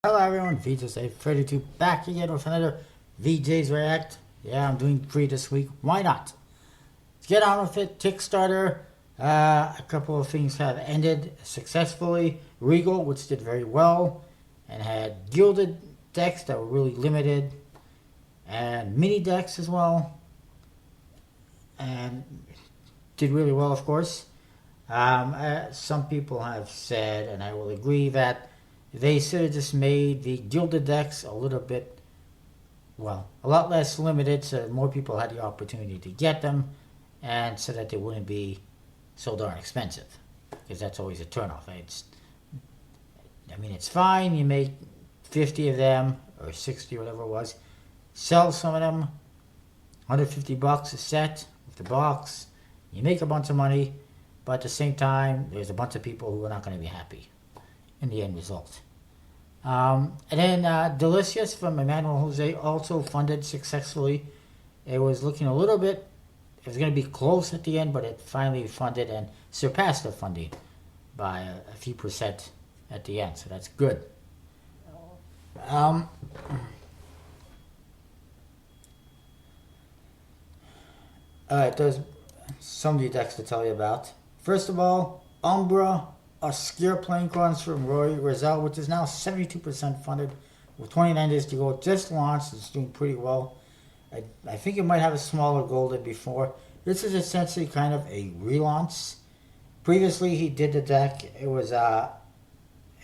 Hello everyone, VJ's32 back again with another VJ's React. Yeah, I'm doing free this week. Why not? Let's get on with it. Kickstarter. A couple of things have ended successfully. Regal, which did very well, and had gilded decks that were really limited, and mini decks as well, and did really well, of course. Some people have said, and I will agree, that they should have just made the gilded decks a little bit, well, a lot less limited so that more people had the opportunity to get them and so that they wouldn't be so darn expensive. Because that's always a turnoff. It's fine, you make 50 of them, or 60, whatever it was, sell some of them, $150 a set with the box, you make a bunch of money, but at the same time, there's a bunch of people who are not going to be happy in the end result. And then Delicious from Emmanuel Jose also funded successfully. It was looking a little bit, it was going to be close at the end, but it finally funded and surpassed the funding by a few percent at the end, so that's good. Alright, there's some new decks to tell you about. First of all, Umbra Obscure Playing Cards from Roy Rizal, which is now 72% funded with 29 days to go. Just launched, it's doing pretty well. I think it might have a smaller goal than before. This is essentially kind of a relaunch. Previously, he did the deck. It was a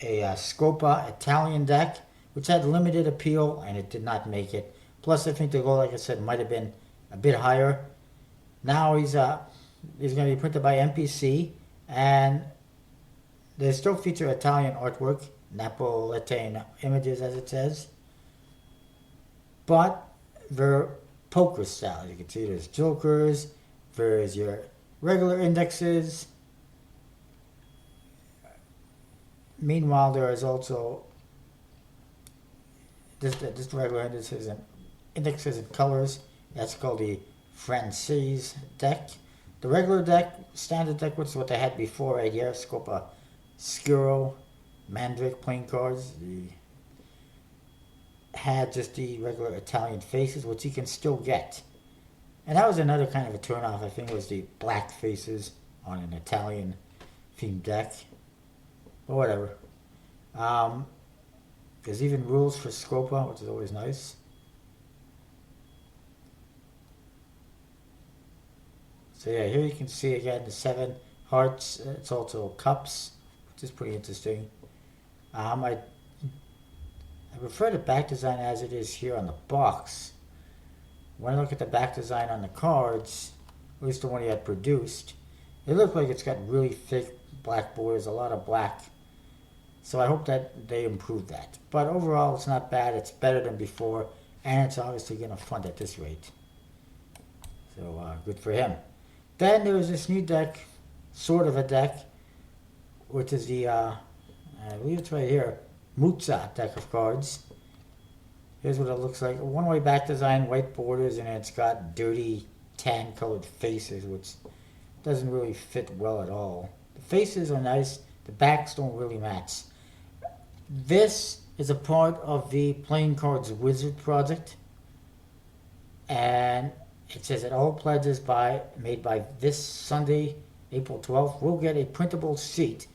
Scopa Italian deck, which had limited appeal, and it did not make it. Plus, I think the goal, like I said, might have been a bit higher. Now he's going to be printed by MPC, and they still feature Italian artwork, Napolitan images as it says, but they're poker style. You can see there's jokers, there's your regular indexes. Meanwhile, there is also this regular indexes and colors. That's called the Francaise deck. The regular deck, standard deck, which is what they had before right here, Scopa Scuro Mandrake playing cards. Had just the regular Italian faces, which you can still get. And that was another kind of a turnoff. I think it was the black faces on an Italian themed deck. But whatever. There's even rules for Scopa, which is always nice. So yeah, here you can see again the 7 hearts. It's also cups, which is pretty interesting. I prefer the back design as it is here on the box. When I look at the back design on the cards, at least the one he had produced, it looked like it's got really thick black borders, a lot of black. So I hope that they improve that. But overall, it's not bad. It's better than before, and it's obviously going to fund at this rate. So good for him. Then there was this new deck, sort of a deck, which is the, I believe it's right here, Muzza deck of cards. Here's what it looks like. A one-way back design, white borders, and it's got dirty tan-colored faces, which doesn't really fit well at all. The faces are nice. The backs don't really match. This is a part of the Playing Cards Wizard project, and it says that all pledges made by this Sunday, April 12th, will get a printable sheet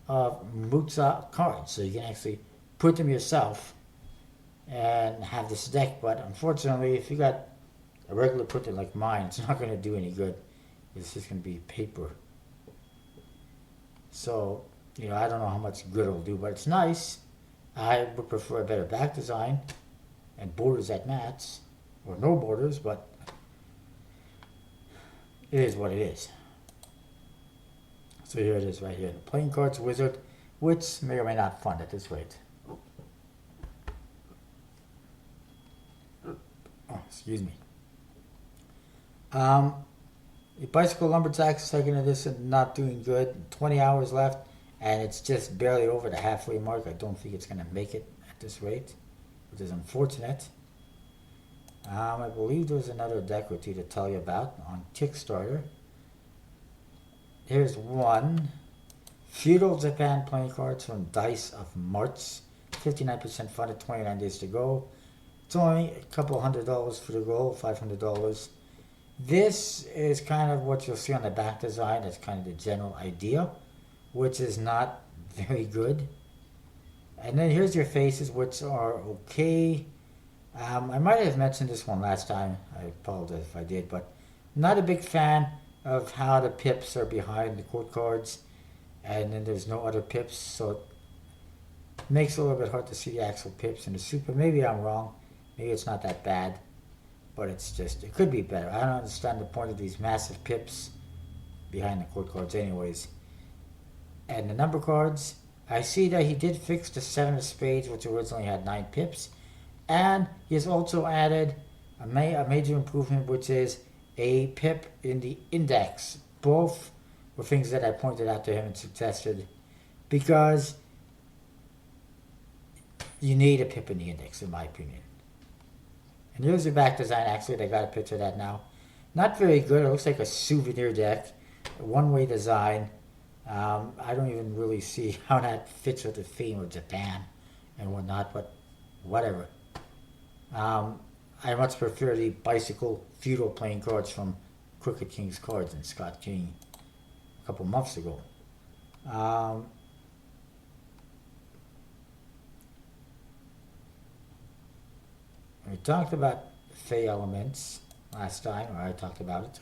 of Muzza cards, so you can actually print them yourself and have this deck. But unfortunately, if you got a regular printer like mine, it's not going to do any good. It's just going to be paper. So, I don't know how much good it'll do, but it's nice. I would prefer a better back design and borders that match, or no borders, but it is what it is. So here it is right here, the Playing Cards Wizard, which may or may not fund at this rate. Oh, excuse me. The Bicycle Lumberjack second edition, not doing good. 20 hours left, and it's just barely over the halfway mark. I don't think it's going to make it at this rate, which is unfortunate. I believe there's another deck or two to tell you about on Kickstarter. Here's one. Feudal Japan playing cards from Dice of March. 59% funded, 29 days to go. It's only a couple $100 for the goal, $500. This is kind of what you'll see on the back design. That's kind of the general idea, which is not very good. And then here's your faces, which are okay. I might have mentioned this one last time. I apologize if I did, but I'm not a big fan of how the pips are behind the quote cards, and then there's no other pips, so it makes it a little bit hard to see the actual pips in the super. Maybe I'm wrong. Maybe it's not that bad, but it's just, it could be better. I don't understand the point of these massive pips behind the quote cards anyways. And the number cards, I see that he did fix the 7 of spades, which originally had 9 pips. And he has also added a major improvement, which is a pip in the index. Both were things that I pointed out to him and suggested, because you need a pip in the index, in my opinion. And here's the back design. Actually, they got a picture of that now. Not very good. It looks like a souvenir deck, a one-way design. I don't even really see how that fits with the theme of Japan and whatnot, but whatever. I much prefer the bicycle feudal playing cards from Crooked King's Cards and Scott King a couple months ago. We talked about Fey Elements last time, or I talked about it.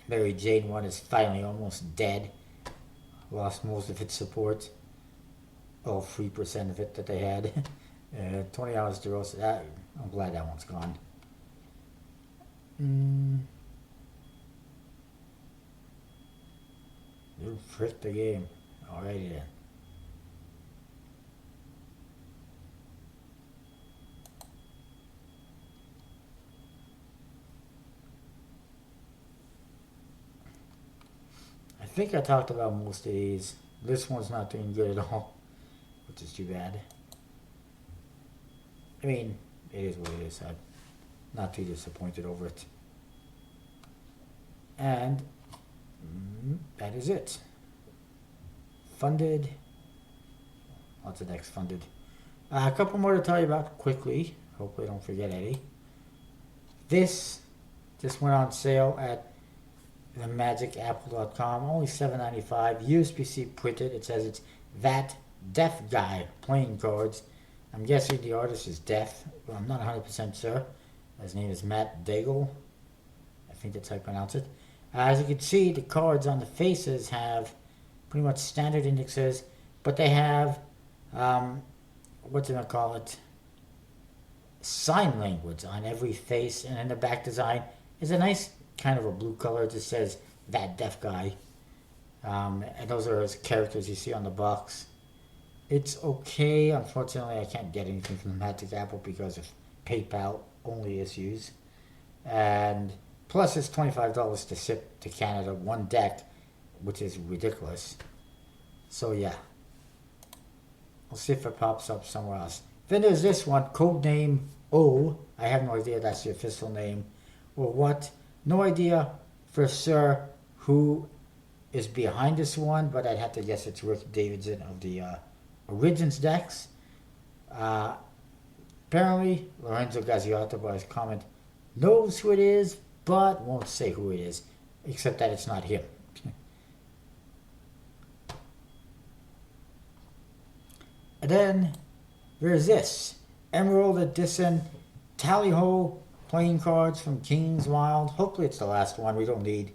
Mary Jane one is finally almost dead. Lost most of its support. All 3% of it that they had. 20 hours to roast. I'm glad that one's gone. You fricked the game. Alrighty then. I think I talked about most of these. This one's not doing good at all, which is too bad. I mean, it is what it is. I'm not too disappointed over it. And that is it. Funded. What's the next funded? A couple more to tell you about quickly. Hopefully I don't forget any. This just went on sale at themagicapple.com. Only $7.95. USB-C printed. It says it's That Deaf Guy playing cards. I'm guessing the artist is deaf. Well, I'm not 100% sure. His name is Matt Daigle. I think that's how you pronounce it. As you can see, the cards on the faces have pretty much standard indexes, but they have, what do I call it? Sign language on every face, and in the back design is a nice kind of a blue color. It just says That Deaf Guy. And those are his characters you see on the box. It's okay. Unfortunately, I can't get anything from the Magic Apple because of PayPal only issues. And plus, it's $25 to ship to Canada, one deck, which is ridiculous. So, yeah. We'll see if it pops up somewhere else. Then there's this one, Codename O. I have no idea that's the official name or what. No idea for sure who is behind this one, but I'd have to guess it's Rick Davidson of the Origins decks. Apparently, Lorenzo Gazziotto, by his comment, knows who it is, but won't say who it is, except that it's not him. And then there's this Emerald Edition Tally-Ho playing cards from King's Wild. Hopefully it's the last one. We don't need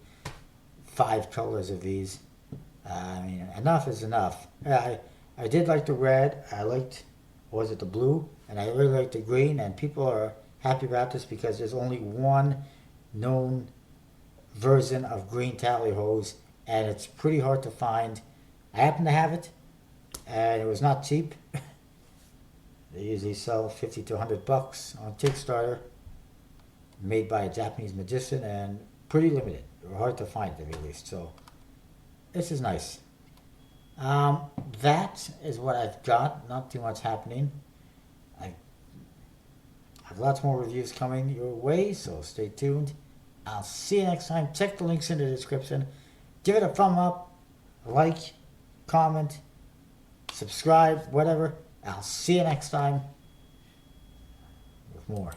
5 colors of these. I mean, enough is enough. I did like the red. I liked, was it the blue? And I really liked the green. And people are happy about this because there's only one known version of green Tally-Hos, and it's pretty hard to find. I happen to have it, and it was not cheap. They usually sell $50 to $100 on Kickstarter. Made by a Japanese magician and pretty limited. They were hard to find at the very least. So this is nice. That is what I've got. Not too much happening. I have lots more reviews coming your way, so stay tuned. I'll see you next time. Check the links in the description. give it a thumb up, like, comment, subscribe, whatever. I'll see you next time with more.